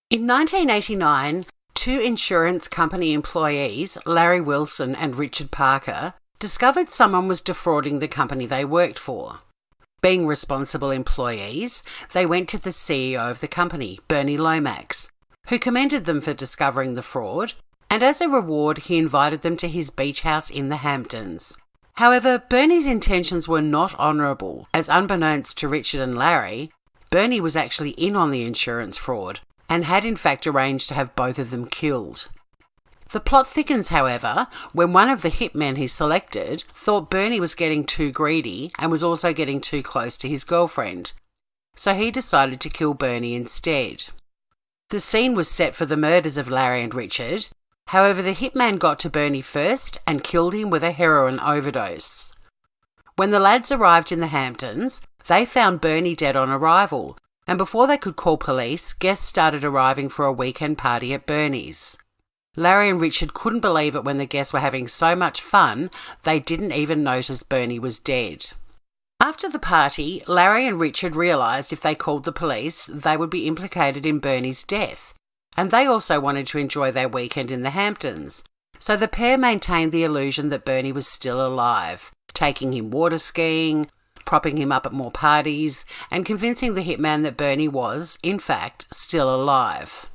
In 1989, two insurance company employees, Larry Wilson and Richard Parker, discovered someone was defrauding the company they worked for. Being responsible employees, they went to the CEO of the company, Bernie Lomax, who commended them for discovering the fraud, and as a reward he invited them to his beach house in the Hamptons. However, Bernie's intentions were not honourable, as unbeknownst to Richard and Larry, Bernie was actually in on the insurance fraud, and had in fact arranged to have both of them killed. The plot thickens, however, when one of the hitmen he selected thought Bernie was getting too greedy and was also getting too close to his girlfriend, so he decided to kill Bernie instead. The scene was set for the murders of Larry and Richard. However, the hitman got to Bernie first and killed him with a heroin overdose. When the lads arrived in the Hamptons, they found Bernie dead on arrival, and before they could call police, guests started arriving for a weekend party at Bernie's. Larry and Richard couldn't believe it when the guests were having so much fun, they didn't even notice Bernie was dead. After the party, Larry and Richard realised if they called the police, they would be implicated in Bernie's death, and they also wanted to enjoy their weekend in the Hamptons, so the pair maintained the illusion that Bernie was still alive, taking him water skiing, propping him up at more parties, and convincing the hitman that Bernie was, in fact, still alive.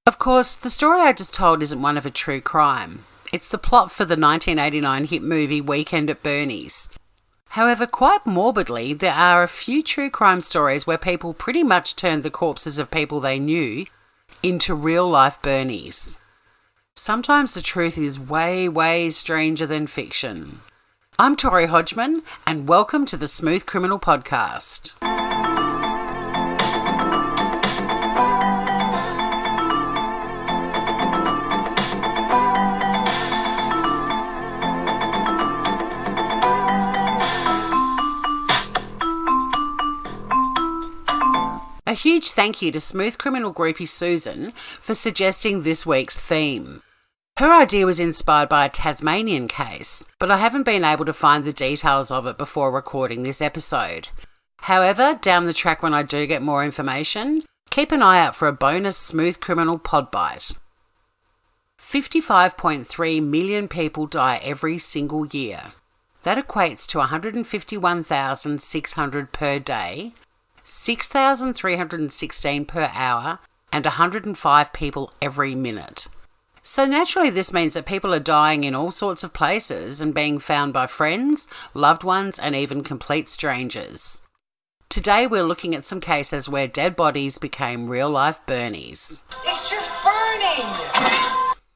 Of course, the story I just told isn't one of a true crime. It's the plot for the 1989 hit movie Weekend at Bernie's. However, quite morbidly, there are a few true crime stories where people pretty much turned the corpses of people they knew into real-life Bernies. Sometimes the truth is way, way stranger than fiction. I'm Tori Hodgman, and welcome to the Smooth Criminal Podcast. A huge thank you to Smooth Criminal groupie Susan for suggesting this week's theme. Her idea was inspired by a Tasmanian case, but I haven't been able to find the details of it before recording this episode. However, down the track when I do get more information, keep an eye out for a bonus Smooth Criminal podbite. 55.3 million people die every single year. That equates to 151,600 per day, 6,316 per hour, and 105 people every minute. So naturally this means that people are dying in all sorts of places and being found by friends, loved ones, and even complete strangers. Today we're looking at some cases where dead bodies became real-life Bernies. It's just burning!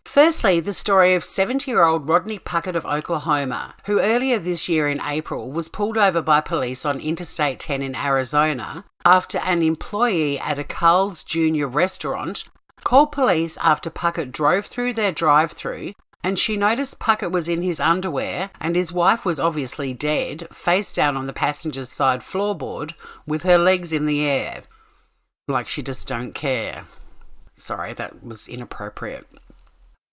Firstly, the story of 70-year-old Rodney Puckett of Oklahoma, who earlier this year in April was pulled over by police on Interstate 10 in Arizona after an employee at a Carl's Jr. restaurant called police after Puckett drove through their drive-thru and she noticed Puckett was in his underwear and his wife was obviously dead, face down on the passenger's side floorboard with her legs in the air. Like she just don't care. Sorry, that was inappropriate.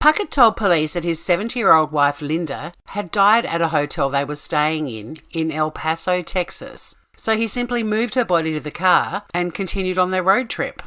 Puckett told police that his 70-year-old wife Linda had died at a hotel they were staying in El Paso, Texas, so he simply moved her body to the car and continued on their road trip.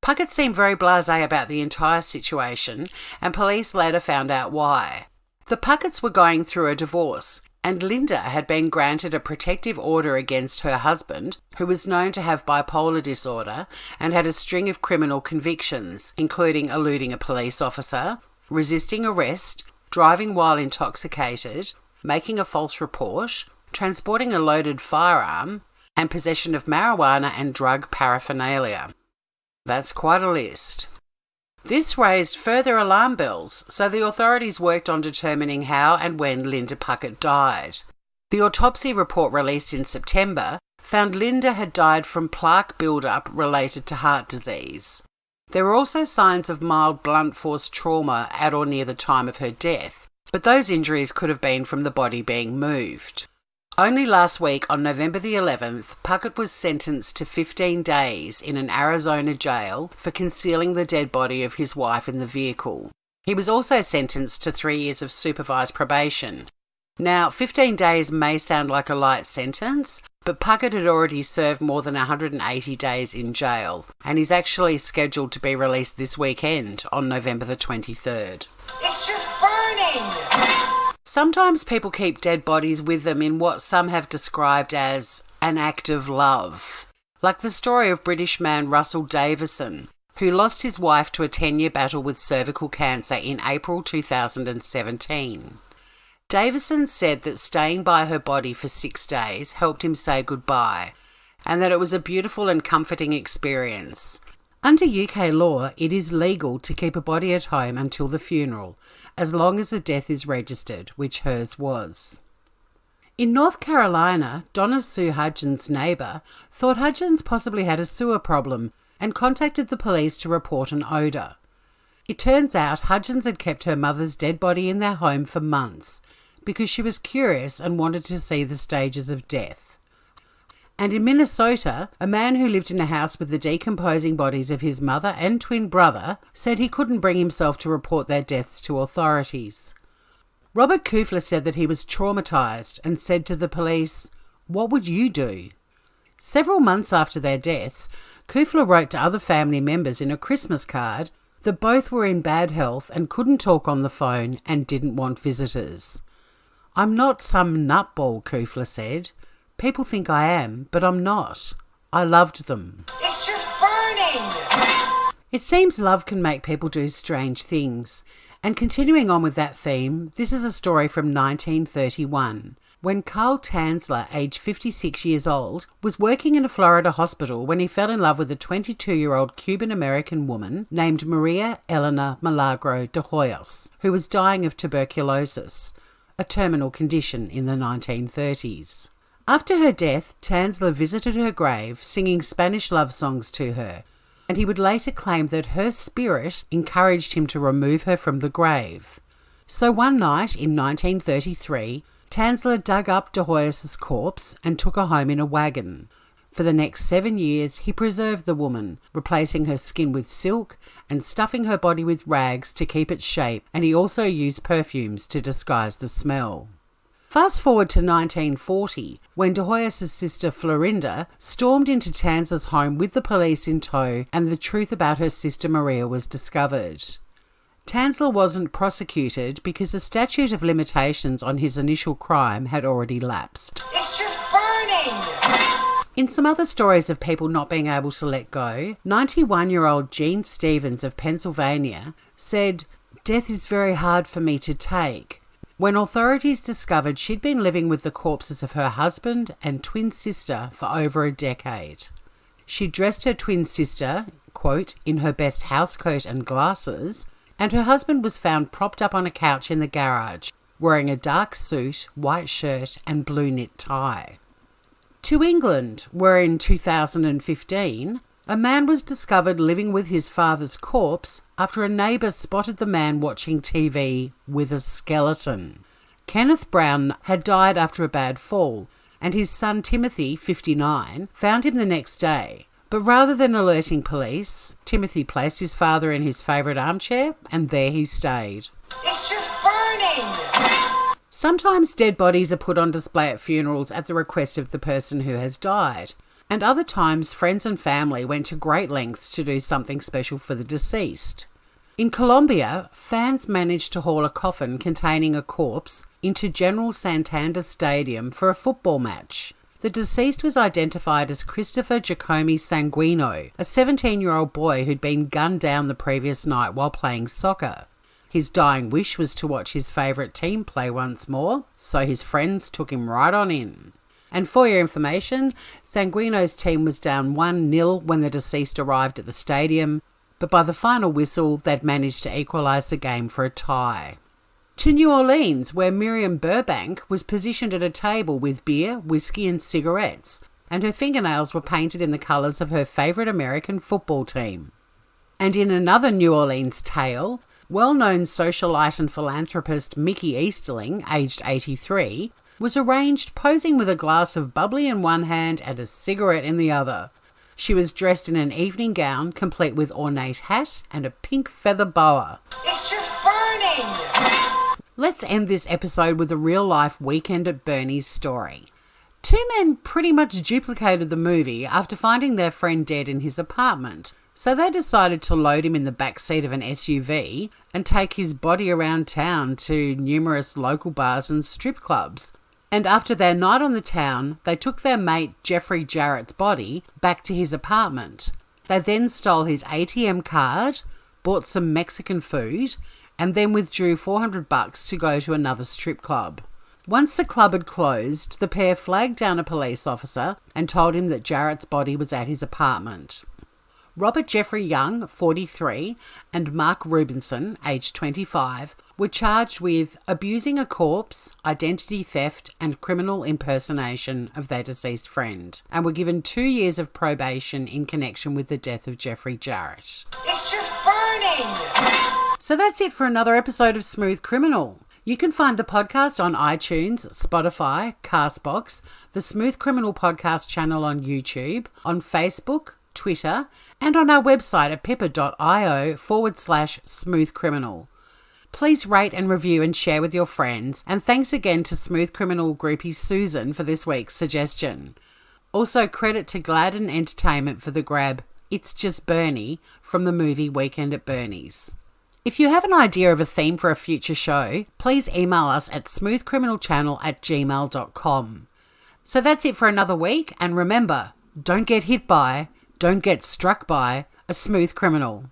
Puckett seemed very blasé about the entire situation, and police later found out why. The Pucketts were going through a divorce, and Linda had been granted a protective order against her husband, who was known to have bipolar disorder and had a string of criminal convictions, including eluding a police officer, resisting arrest, driving while intoxicated, making a false report, transporting a loaded firearm, and possession of marijuana and drug paraphernalia. That's quite a list. This raised further alarm bells, so the authorities worked on determining how and when Linda Puckett died. The autopsy report released in September found Linda had died from plaque buildup related to heart disease. There were also signs of mild blunt force trauma at or near the time of her death, but those injuries could have been from the body being moved. Only last week, on November the 11th, Puckett was sentenced to 15 days in an Arizona jail for concealing the dead body of his wife in the vehicle. He was also sentenced to 3 years of supervised probation. Now, 15 days may sound like a light sentence, but Puckett had already served more than 180 days in jail, and he's actually scheduled to be released this weekend on November the 23rd. It's just burning! Sometimes people keep dead bodies with them in what some have described as an act of love, like the story of British man Russell Davison, who lost his wife to a 10-year battle with cervical cancer in April 2017. Davison said that staying by her body for 6 days helped him say goodbye, and that it was a beautiful and comforting experience. Under UK law, it is legal to keep a body at home until the funeral, as long as a death is registered, which hers was. In North Carolina, Donna Sue Hudgens' neighbour thought Hudgens possibly had a sewer problem and contacted the police to report an odour. It turns out Hudgens had kept her mother's dead body in their home for months because she was curious and wanted to see the stages of death. And in Minnesota, a man who lived in a house with the decomposing bodies of his mother and twin brother said he couldn't bring himself to report their deaths to authorities. Robert Kufler said that he was traumatised and said to the police, "What would you do?" Several months after their deaths, Kufler wrote to other family members in a Christmas card that both were in bad health and couldn't talk on the phone and didn't want visitors. "I'm not some nutball," Kufler said. "People think I am, but I'm not. I loved them." It's just burning! It seems love can make people do strange things. And continuing on with that theme, this is a story from 1931, when Carl Tanzler, aged 56 years old, was working in a Florida hospital when he fell in love with a 22-year-old Cuban-American woman named Maria Elena Milagro de Hoyos, who was dying of tuberculosis, a terminal condition in the 1930s. After her death, Tanzler visited her grave, singing Spanish love songs to her, and he would later claim that her spirit encouraged him to remove her from the grave. So one night in 1933, Tanzler dug up de Hoyos' corpse and took her home in a wagon. For the next 7 years, he preserved the woman, replacing her skin with silk and stuffing her body with rags to keep its shape, and he also used perfumes to disguise the smell. Fast forward to 1940, when de Hoyos' sister Florinda stormed into Tanzler's home with the police in tow, and the truth about her sister Maria was discovered. Tanzler wasn't prosecuted because the statute of limitations on his initial crime had already lapsed. It's just burning! In some other stories of people not being able to let go, 91-year-old Jean Stevens of Pennsylvania said, "Death is very hard for me to take," when authorities discovered she'd been living with the corpses of her husband and twin sister for over a decade. She dressed her twin sister, quote, in her best housecoat and glasses, and her husband was found propped up on a couch in the garage, wearing a dark suit, white shirt and blue knit tie. To England, where in 2015, a man was discovered living with his father's corpse after a neighbour spotted the man watching TV with a skeleton. Kenneth Brown had died after a bad fall, and his son Timothy, 59, found him the next day. But rather than alerting police, Timothy placed his father in his favourite armchair, and there he stayed. It's just burning! Sometimes dead bodies are put on display at funerals at the request of the person who has died, and other times friends and family went to great lengths to do something special for the deceased. In Colombia, fans managed to haul a coffin containing a corpse into General Santander Stadium for a football match. The deceased was identified as Christopher Giacomi Sanguino, a 17-year-old boy who'd been gunned down the previous night while playing soccer. His dying wish was to watch his favourite team play once more, so his friends took him right on in. And for your information, Sanguino's team was down 1-0 when the deceased arrived at the stadium, but by the final whistle, they'd managed to equalise the game for a tie. To New Orleans, where Miriam Burbank was positioned at a table with beer, whiskey and cigarettes, and her fingernails were painted in the colours of her favourite American football team. And in another New Orleans tale, well-known socialite and philanthropist Mickey Easterling, aged 83, was arranged posing with a glass of bubbly in one hand and a cigarette in the other. She was dressed in an evening gown, complete with ornate hat and a pink feather boa. It's just burning! Let's end this episode with a real-life Weekend at Bernie's story. Two men pretty much duplicated the movie after finding their friend dead in his apartment. So they decided to load him in the back seat of an SUV and take his body around town to numerous local bars and strip clubs. And after their night on the town, they took their mate Jeffrey Jarrett's body back to his apartment. They then stole his ATM card, bought some Mexican food, and then withdrew $400 to go to another strip club. Once the club had closed, the pair flagged down a police officer and told him that Jarrett's body was at his apartment. Robert Jeffrey Young, 43, and Mark Rubinson, aged 25, were charged with abusing a corpse, identity theft, and criminal impersonation of their deceased friend, and were given 2 years of probation in connection with the death of Jeffrey Jarrett. It's just burning! So that's it for another episode of Smooth Criminal. You can find the podcast on iTunes, Spotify, Castbox, the Smooth Criminal Podcast channel on YouTube, on Facebook, Twitter, and on our website at pippa.io/smoothcriminal. Please rate and review and share with your friends, and thanks again to Smooth Criminal groupie Susan for this week's suggestion. Also credit to Gladden Entertainment for the grab It's Just Bernie from the movie Weekend at Bernie's. If you have an idea of a theme for a future show, please email us at smoothcriminalchannel@gmail.com. So that's it for another week, and remember, don't get hit by, don't get struck by a smooth criminal.